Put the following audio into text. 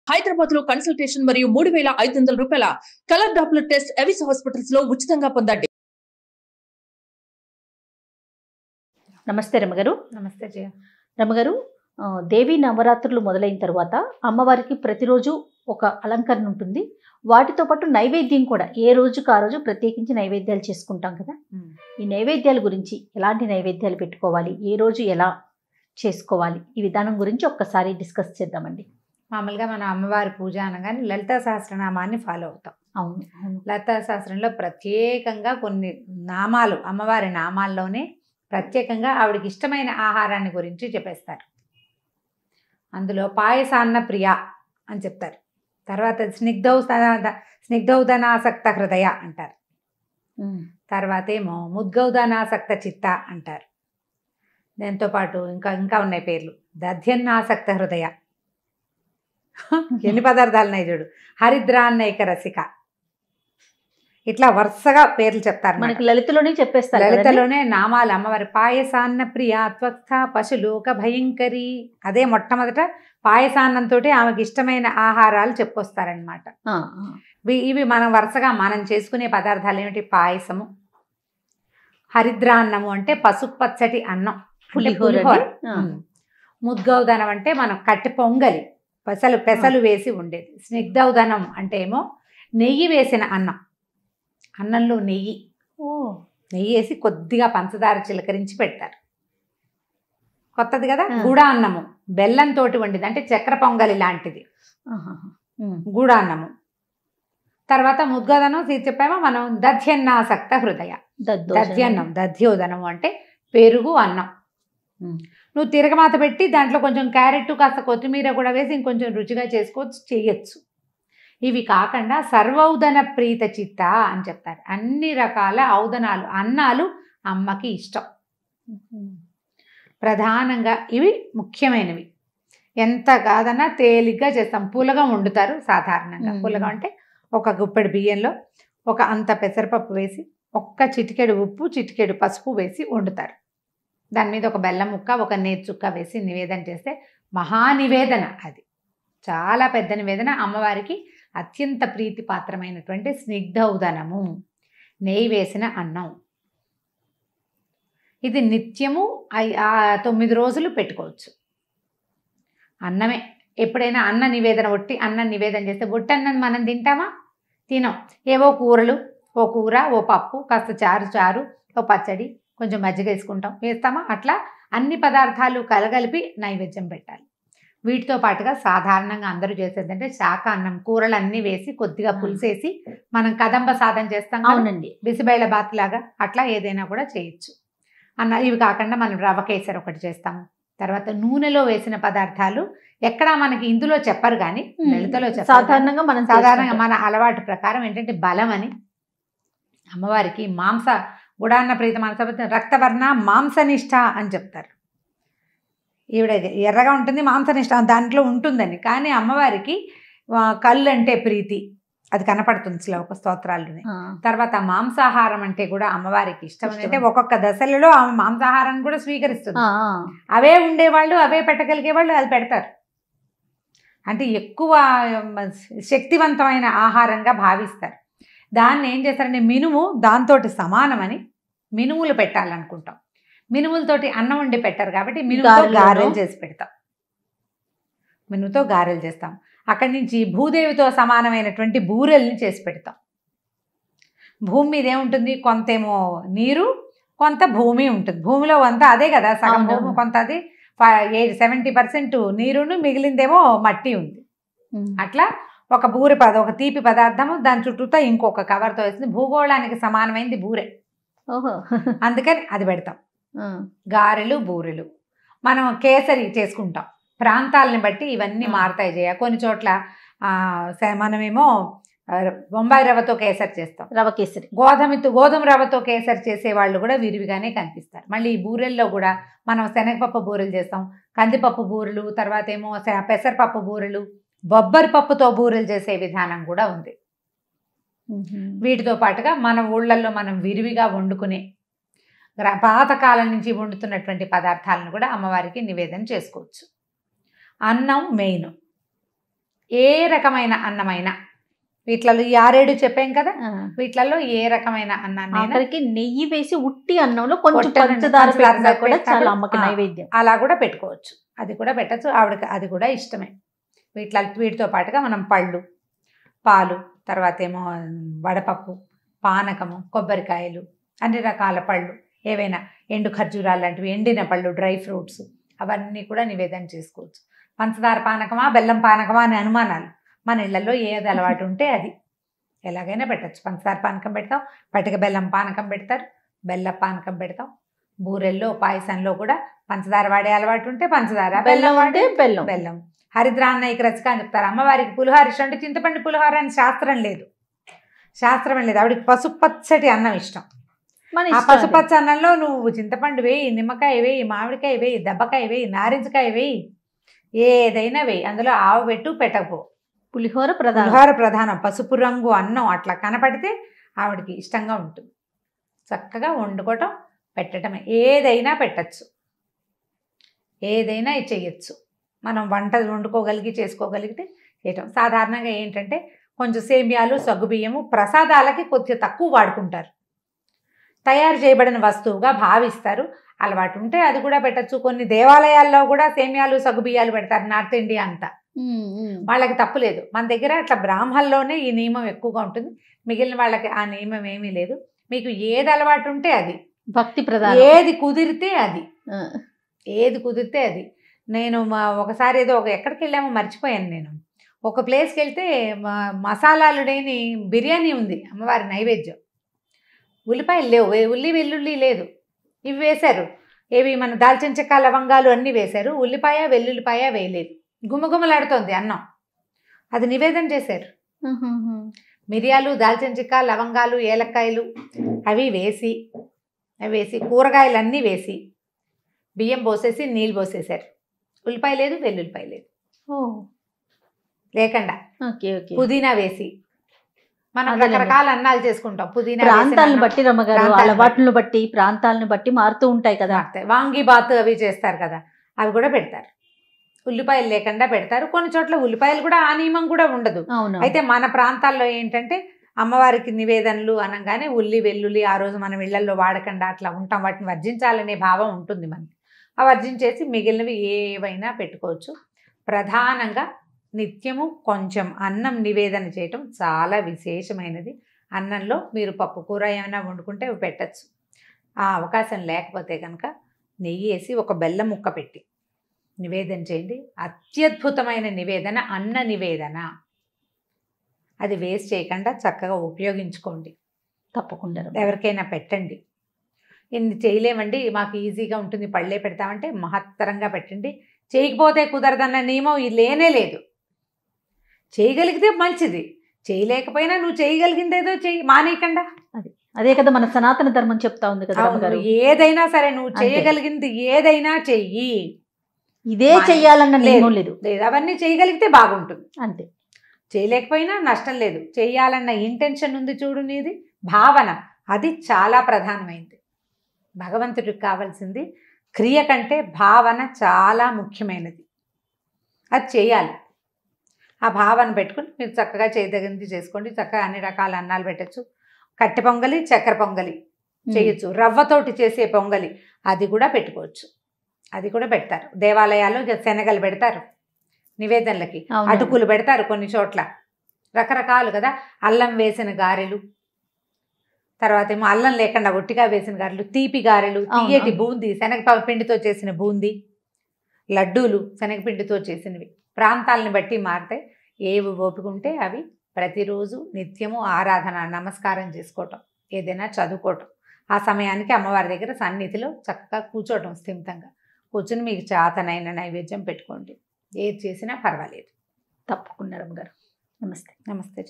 హైదరాబాద్ లో కన్సల్టేషన్ మరియు 3,500 రూపాయల colour Doppler test Avis hospitals లో ఉచితంగా పొందండి. నమస్తే రమగారు. నమస్తే జయ. రమగారు, దేవి నవరాత్రులు మొదలైన తర్వాత అమ్మవారికి ప్రతిరోజు ఒక అలంకరణ ఉంటుంది. వాటితో పాటు నైవేద్యం కూడా ఏ రోజుకు ఆ రోజు ప్రత్యేకించి నైవేద్యాలు చేసుకుంటాం కదా. ఈ నైవేద్యాల గురించి, ఎలాంటి నైవేద్యాలు పెట్టుకోవాలి, ఏ రోజు ఎలా చేసుకోవాలి, ఈ విధానం గురించి ఒక్కసారి డిస్కస్ చేద్దామండి. మామూలుగా మన అమ్మవారి పూజ అనగానే లలితా సహస్రనామాన్ని ఫాలో అవుతాం. అవును, లలితా సహస్రంలో ప్రత్యేకంగా కొన్ని నామాలు, అమ్మవారి నామాల్లోనే ప్రత్యేకంగా ఆవిడకి ఇష్టమైన ఆహారాన్ని గురించి చెప్పేస్తారు. అందులో పాయసాన్న ప్రియ అని చెప్తారు. తర్వాత స్నిగ్ధౌదనాసక్త హృదయ అంటారు. తర్వాత ఏమో ముద్గౌదనాసక్త చిత్త అంటారు. దాంతోపాటు ఇంకా ఉన్నాయి పేర్లు. దధ్యన్నాసక్త హృదయ, ఎన్ని పదార్థాలు ఉన్నాయి చూడు. హరిద్రాన్నైక రసిక, ఇట్లా వరుసగా పేర్లు చెప్తారు. మనకి లలితలోనే చెప్పేస్తారు. లలితలోనే నామాలు అమ్మవారి. పాయసాన్న ప్రియ త్వక్త పశులోక భయంకరి, అదే మొట్టమొదట పాయసాన్నంతో ఆమెకి ఇష్టమైన ఆహారాలు చెప్పుకొస్తారనమాట. ఇవి మనం వరుసగా మనం చేసుకునే పదార్థాలు ఏమిటి? పాయసము, హరిద్రాన్నము అంటే పసుపు పచ్చటి అన్నం, పులిహోర. ముద్గౌదనం అంటే మనం కట్టి పొంగలి, పెసలు వేసి ఉండేది. స్నిగ్ధౌదనం అంటే ఏమో నెయ్యి వేసిన అన్నం. అన్నంలో నెయ్యి వేసి కొద్దిగా పంచదార చిలకరించి పెడతారు. కొత్తది కదా. గుడ అన్నము బెల్లంతో వండిది, అంటే చక్కెర పొంగలి లాంటిది గుడ అన్నము. తర్వాత ముద్గౌదనం చెప్పామో మనం. దధ్యన్నాసక్త హృదయ, దధ్యోదనము అంటే పెరుగు అన్నం. నువ్వు తిరగమాత పెట్టి దాంట్లో కొంచెం క్యారెట్, కాస్త కొత్తిమీర కూడా వేసి ఇంకొంచెం రుచిగా చేసుకోవచ్చు, చేయొచ్చు. ఇవి కాకుండా సర్వౌదన ప్రీత చిత్త అని చెప్తారు. అన్ని రకాల ఔదనాలు, అన్నాలు అమ్మకి ఇష్టం. ప్రధానంగా ఇవి ముఖ్యమైనవి. ఎంత కాదన్నా తేలిగ్గా చేస్తాం. పులగం వండుతారు సాధారణంగా. పులగం అంటే ఒక గుప్పెడు బియ్యంలో ఒక అంత పెసరపప్పు వేసి, ఒక్క చిటికెడు ఉప్పు, చిటికెడు పసుపు వేసి వండుతారు. దాని మీద ఒక బెల్లం ముక్క, ఒక నేతి చుక్క వేసి నివేదన చేస్తే మహానివేదన. అది చాలా పెద్ద నివేదన. అమ్మవారికి అత్యంత ప్రీతిపాత్రమైనటువంటి స్నిగ్ధౌదనము, నెయ్యి వేసిన అన్నం. ఇది నిత్యము 9 రోజులు పెట్టుకోవచ్చు. అన్నమే. ఎప్పుడైనా అన్న నివేదన, ఒట్టి అన్నం నివేదన చేస్తే, ఒట్టి అన్నం మనం తింటామా? తినం. ఏవో కూరలు, ఓ కూర, ఓ పప్పు, కాస్త చారు, ఓ పచ్చడి, కొంచెం మజ్జిగ వేస్తామా? అట్లా అన్ని పదార్థాలు కలగలిపి నైవేద్యం పెట్టాలి. వీటితో పాటుగా సాధారణంగా అందరూ చేసేదంటే శాఖ అన్నం, కూరలు అన్నీ వేసి కొద్దిగా పులుసేసి మనం కదంబ సాధన చేస్తాం. అవునండి. బిసిబేళ బాత్ లాగా అట్లా ఏదైనా కూడా చేయొచ్చు అన్న. ఇవి కాకుండా మనం రవ్వ కేసరి ఒకటి చేస్తాము. తర్వాత నూనెలో వేసిన పదార్థాలు ఎక్కడా మనకి ఇందులో చెప్పరు, కానీ లలితలో చెప్పారు. సాధారణంగా మన అలవాటు ప్రకారం ఏంటంటే బలం అని అమ్మవారికి మాంస గుడాన్న ప్రీత మనస రక్తవర్ణ మాంసనిష్ట అని చెప్తారు. ఈవిడ ఎర్రగా ఉంటుంది, మాంసనిష్ట దాంట్లో ఉంటుందని. కానీ అమ్మవారికి కళ్ళు అంటే ప్రీతి, అది కనపడుతుంది శ్లోక స్తోత్రాల్లోనే. తర్వాత మాంసాహారం అంటే కూడా అమ్మవారికి ఇష్టం. అంటే ఒక్కొక్క దశలలో ఆమె మాంసాహారాన్ని కూడా స్వీకరిస్తుంది. అవే ఉండేవాళ్ళు, అవే పెట్టగలిగేవాళ్ళు అది పెడతారు. అంటే ఎక్కువ శక్తివంతమైన ఆహారంగా భావిస్తారు. దాన్ని ఏం చేస్తారంటే మినుము దాంతో సమానమని మినుములు పెట్టాలనుకుంటాం. మినుములతోటి అన్నం వండి పెట్టారు కాబట్టి మినుముతో గారెలు చేసి పెడతాం. మినుముతో గారెలు చేస్తాం. అక్కడి నుంచి భూదేవితో సమానమైనటువంటి బూరెల్ని చేసి పెడతాం. భూమి మీద ఏముంటుంది? కొంతేమో నీరు, కొంత భూమి ఉంటుంది. భూమిలో అంతా అదే కదా, సగం భూమి, కొంత అది 70% నీరును, మిగిలిందేమో మట్టి ఉంది. అట్లా ఒక బూరె ఒక తీపి పదార్థము, దాని చుట్టూతో ఇంకొక కవర్తో వేసింది. భూగోళానికి సమానమైంది బూరె. అందుకని అది పెడతాం. గారెలు, బూరెలు. మనం కేసరి చేసుకుంటాం. ప్రాంతాలను బట్టి ఇవన్నీ మారుతాయి జయ. కొన్ని చోట్ల మనమేమో బొంబాయి రవ్వతో కేసరి చేస్తాం, రవ్వ కేసరి. గోధుమ రవ్వతో కేసరి చేసేవాళ్ళు కూడా విరివిగానే కనిపిస్తారు. మళ్ళీ ఈ బూరెల్లో కూడా మనం శనగపప్పు బూరెలు చేస్తాం, కందిపప్పు బూరెలు, తర్వాత ఏమో పెసరపప్పు బూరెలు, బొబ్బరి పప్పుతో బూరెలు చేసే విధానం కూడా ఉంది. వీటితో పాటుగా మన ఊళ్ళల్లో మనం విరివిగా వండుకునే పాతకాలం నుంచి వండుతున్నటువంటి పదార్థాలను కూడా అమ్మవారికి నివేదన చేసుకోవచ్చు. అన్నం మెయిన్. ఏ రకమైన అన్నమైనా, వీటిలలో ఈ 6 చెప్పాం కదా, వీటిలలో ఏ రకమైన అన్నాన్ని ఆఖరికి నెయ్యి వేసి ఉట్టి అన్నంలో కొంచెం కొట్టనండి, పంచదార పంచదార పెట్టినా కూడా పెట్టాలి. చాలా అమ్మకి ఆ. నైవేద్యం. అలా కూడా పెట్టుకోవచ్చు, అది కూడా పెట్టచ్చు. ఆవిడకి అది కూడా ఇష్టమే. వీటితో పాటుగా మనం పళ్ళు, పాలు, తర్వాత ఏమో వడపప్పు, పానకము, కొబ్బరికాయలు, అన్ని రకాల పళ్ళు, ఏవైనా ఎండు ఖర్జూరాలు లాంటివి, ఎండిన పళ్ళు, డ్రై ఫ్రూట్స్, అవన్నీ కూడా నివేదన చేసుకోవచ్చు. పంచదార పానకమా బెల్లం పానకమా అని అనుమానాలు. మన ఇళ్లలో ఏది అలవాటు ఉంటే అది ఎలాగైనా పెట్టచ్చు. పంచదార పానకం పెడతాం, పటిక బెల్లం పానకం పెడతారు, బెల్లం పానకం పెడతాం. బూరెల్లో పాయసంలో కూడా పంచదార వాడే అలవాటు ఉంటే పంచదార, బెల్లం అంటే బెల్లం. బెల్లం. హరిద్రాన్నయ్యకి రచిక అని చెప్తారు. అమ్మవారికి పులిహోర ఇష్టం అంటే చింతపండు పులిహోర అని శాస్త్రం లేదు. ఆవిడకి పసుపచ్చటి అన్నం ఇష్టం. మన ఆ ఇష్టం అది. పసుపచ్చ అన్నంలో నువ్వు చింతపండు వేయి, నిమ్మకాయ వేయి, మామిడికాయ వేయి, దెబ్బకాయ వేయి, నారింజకాయ వేయి, ఏదైనా వేయి, అందులో ఆవు పెట్టు పెట్టకపో. పులిహోర ప్రధానం. పులిహోర ప్రధానం. పసుపు రంగు అన్నం అట్లా కనపడితే ఆవిడకి ఇష్టంగా ఉంటుంది. చక్కగా వండుకోవటం, పెట్టడమే. ఏదైనా పెట్టచ్చు, ఏదైనా చెయ్యొచ్చు. మనం వంట వండుకోగలిగి చేసుకోగలిగితే చేయటం. సాధారణంగా ఏంటంటే కొంచెం సేమియాలు, సగ్గుబియ్యము ప్రసాదాలకి కొద్దిగా తక్కువ వాడుకుంటారు, తయారు చేయబడిన వస్తువుగా భావిస్తారు. అలవాటు ఉంటే అది కూడా పెట్టచ్చు. కొన్ని దేవాలయాల్లో కూడా సేమియాలు, సగ్గుబియ్యాలు పెడతారు, నార్త్ ఇండియా అంతా. వాళ్ళకి తప్పులేదు. మన దగ్గర అట్లా బ్రాహ్మణుల్లోనే ఈ నియమం ఎక్కువగా ఉంటుంది, మిగిలిన వాళ్ళకి ఆ నియమం ఏమీ లేదు. మీకు ఏది అలవాటు ఉంటే అది, భక్తి ప్రధానం. ఏది కుదిరితే అది, ఏది కుదిరితే అది. నేను ఒకసారి ఏదో ఎక్కడికి వెళ్ళామో మర్చిపోయాను. నేను ఒక ప్లేస్కి వెళ్తే మసాలాలు లేని బిర్యానీ ఉంది అమ్మవారి నైవేద్యం. ఉల్లిపాయలు లేవు, ఉల్లి వెల్లుల్లి లేదు, ఇవి వేశారు. ఏవి మన దాల్చిన చెక్క, లవంగాలు అన్నీ వేశారు. ఉల్లిపాయ వెల్లుల్లిపాయ వేయలేదు. గుమగుమలాడుతోంది అన్నం. అది నివేదన చేశారు. మిరియాలు, దాల్చిన చెక్క, లవంగాలు, ఏలక్కాయలు అవి వేసి కూరగాయలు అన్నీ వేసి బియ్యం పోసేసి నీళ్ళు పోసేశారు. ఉల్లిపాయ లేదు, వెల్లుల్లిపాయ లేదు లేకుండా. పుదీనా వేసి, మనం రకరకాల అన్నాలు చేసుకుంటాం. పుదీనా ప్రాంతాలను బట్టి రమ్మగారు, అలవాట్లను బట్టి ప్రాంతాలను బట్టి మారుతూ ఉంటాయి కదా. వాంగి బాత్ అవి చేస్తారు కదా, అవి కూడా పెడతారు. ఉల్లిపాయలు లేకుండా పెడతారు. కొన్ని చోట్ల ఉల్లిపాయలు కూడా ఆ నియమం కూడా ఉండదు. అయితే మన ప్రాంతాల్లో ఏంటంటే అమ్మవారికి నివేదనలు అనగానే ఉల్లి వెల్లుల్లి ఆ రోజు మనం ఇళ్లలో వాడకుండా అట్లా ఉంటాం. వాటిని వర్జించాలనే భావం ఉంటుంది మనకి. ఆ వర్జించేసి మిగిలినవి ఏవైనా పెట్టుకోవచ్చు. ప్రధానంగా నిత్యము కొంచెం అన్నం నివేదన చేయటం చాలా విశేషమైనది. అన్నంలో మీరు పప్పు కూర ఏమైనా వండుకుంటే అవి పెట్టచ్చు. ఆ అవకాశం లేకపోతే కనుక నెయ్యి వేసి ఒక బెల్లం ముక్క పెట్టి నివేదన చేయండి. అత్యద్భుతమైన నివేదన, అన్న నివేదన. అది వేస్ట్ చేయకుండా చక్కగా ఉపయోగించుకోండి. తప్పకుండా ఎవరికైనా పెట్టండి. ఇన్ని చేయలేమండి, మాకు ఈజీగా ఉంటుంది, పళ్ళే పెడతామంటే మహత్తరంగా పెట్టండి. చేయకపోతే కుదరదన్న నియమం లేనే లేదు. చేయగలిగితే మంచిది, చేయలేకపోయినా నువ్వు చేయగలిగిందేదో చెయ్యి, మానేయకుండా. అదే కదా మన సనాతన ధర్మం చెప్తా ఉంది కదా. ఏదైనా సరే నువ్వు చేయగలిగింది ఏదైనా చెయ్యి, ఇదే చెయ్యాలన్న నియమం లేదు. అవన్నీ చేయగలిగితే బాగుంటుంది అంతే. చేయలేకపోయినా నష్టం లేదు. చేయాలన్న ఇంటెన్షన్ ఉంది చూడు, నీది భావన, అది చాలా ప్రధానమైంది. భగవంతుడికి కావాల్సింది క్రియ కంటే భావన చాలా ముఖ్యమైనది. అది చేయాలి. ఆ భావన పెట్టుకుని మీరు చక్కగా చేయదగింది చేసుకోండి. చక్కగా అన్ని రకాల అన్నాలు పెట్టచ్చు. కట్టె పొంగలి, చక్కెర పొంగలి చేయొచ్చు. రవ్వతోటి చేసే పొంగలి అది కూడా పెట్టుకోవచ్చు. అది కూడా పెడతారు దేవాలయాల్లో. శనగలు పెడతారు నివేదనలకి, అటుకులు పెడతారు కొన్ని చోట్ల, రకరకాలు కదా. అల్లం వేసిన గారెలు, తర్వాత ఏమో అల్లం లేకుండా ఒట్టిగా వేసిన గారెలు, తీపి గారెలు, తీయటి బూందీ, శనగ పిండితో చేసిన బూందీ, లడ్డూలు శనగపిండితో చేసినవి. ప్రాంతాలను బట్టి మారితే ఏవి ఓపుకుంటే అవి ప్రతిరోజు నిత్యము ఆరాధన, నమస్కారం చేసుకోవటం, ఏదైనా చదువుకోవటం. ఆ సమయానికి అమ్మవారి దగ్గర సన్నిధిలో చక్కగా కూర్చోవటం, స్థిమితంగా కూర్చుని మీకు చేతనైన నైవేద్యం పెట్టుకోండి. ఏది చేసినా పర్వాలేదు. తప్పకుండా రమ్మగారు. నమస్తే. నమస్తే.